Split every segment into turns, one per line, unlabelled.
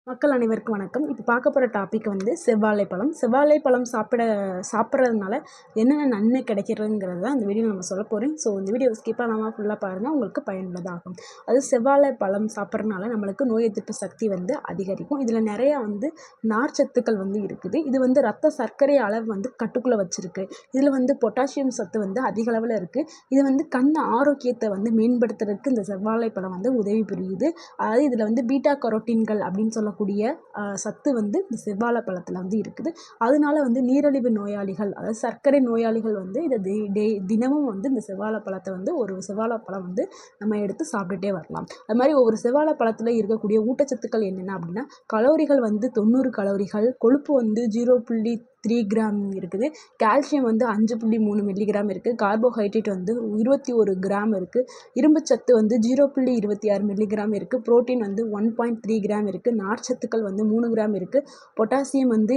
மக்கள் அனைவருக்கும் வணக்கம். இப்போ பார்க்க போகிற டாபிக் வந்து செவ்வாழைப்பழம். செவ்வாழைப்பழம் சாப்பிட்றதுனால என்னென்ன நன்மை கிடைக்கிறதுங்கிறது தான் இந்த வீடியோவில் நம்ம சொல்ல போகிறோம். ஸோ இந்த வீடியோ ஸ்கிப் பண்ணாமல் ஃபுல்லாக பாருங்கள், உங்களுக்கு பயனுள்ளதாகும். அது செவ்வாழைப்பழம் சாப்பிட்றதுனால நம்மளுக்கு நோய் எதிர்ப்பு சக்தி வந்து அதிகரிக்கும். இதில் நிறையா வந்து நார்ச்சத்துக்கள் வந்து இருக்குது. இது வந்து ரத்த சர்க்கரை அளவு வந்து கட்டுக்குள்ளே வச்சுருக்கு. இதில் வந்து பொட்டாசியம் சத்து வந்து அதிக அளவில் இருக்குது. இது வந்து கண் ஆரோக்கியத்தை வந்து மேம்படுத்துறதுக்கு இந்த செவ்வாழைப்பழம் வந்து உதவி புரியுது. அதாவது இதில் வந்து பீட்டா கரோட்டீன்கள் அப்படின்னு சொல்லக்கூடிய சத்து வந்து இந்த செவ்வாழைப்பழத்தில் வந்து இருக்குது. அதனால வந்து நீரிழிவு நோயாளிகள், அதாவது சர்க்கரை நோயாளிகள் வந்து இதை தினமும் வந்து இந்த செவ்வாழைப்பழத்தை வந்து ஒரு செவ்வாழைப்பழம் வந்து நம்ம எடுத்து சாப்பிட்டுட்டே வரலாம். அது மாதிரி ஒவ்வொரு செவ்வாழைப்பழத்தில் இருக்கக்கூடிய ஊட்டச்சத்துக்கள் என்னென்ன அப்படின்னா, கலோரிகள் வந்து 90 கலோரிகள், கொழுப்பு வந்து 0.3 கிராம் இருக்குது, கால்சியம் வந்து 5.3 மில்லிகிராம் இருக்குது, கார்போஹைட்ரேட் வந்து 21 கிராம் இருக்குது, இரும்புச்சத்து வந்து 0.26 மில்லிகிராம் இருக்குது, புரோட்டீன் வந்து 1.3 கிராம் இருக்குது, நார்ச்சத்துக்கள் வந்து 3 கிராம் இருக்குது, பொட்டாசியம் வந்து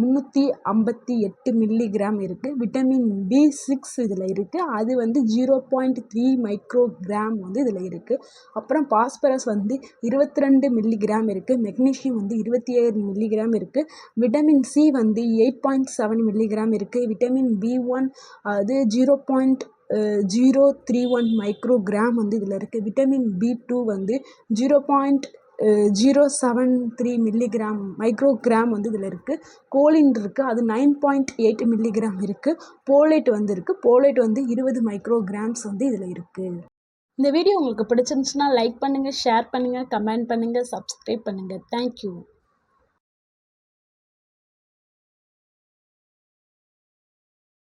358 மில்லிகிராம் இருக்குது, விட்டமின் B6 இதில் இருக்குது, அது வந்து 0.3 மைக்ரோகிராம் வந்து இதில் இருக்குது. அப்புறம் பாஸ்பரஸ் வந்து 22 மில்லிகிராம் இருக்குது, மெக்னீஷியம் வந்து 27 மில்லிகிராம் இருக்குது, விட்டமின் C வந்து 8.7 மில்லிகிராம் இருக்குது, விட்டமின் B1 அது 0.031 மைக்ரோகிராம் வந்து இதில் இருக்குது, விட்டமின் B2 வந்து 0.073 மில்லிகிராம் மைக்ரோகிராம் வந்து இதில் இருக்குது, கோலின் இருக்குது, அது 9.8 மில்லிகிராம் இருக்குது, போலேட் வந்து இருக்குது, போலேட் வந்து 20 மைக்ரோகிராம்ஸ் வந்து இதில் இருக்குது. இந்த வீடியோ உங்களுக்கு பிடிச்சிருந்துச்சுன்னா லைக் பண்ணுங்கள், ஷேர் பண்ணுங்கள், கமெண்ட் பண்ணுங்கள், சப்ஸ்கிரைப் பண்ணுங்கள். தேங்க்யூ.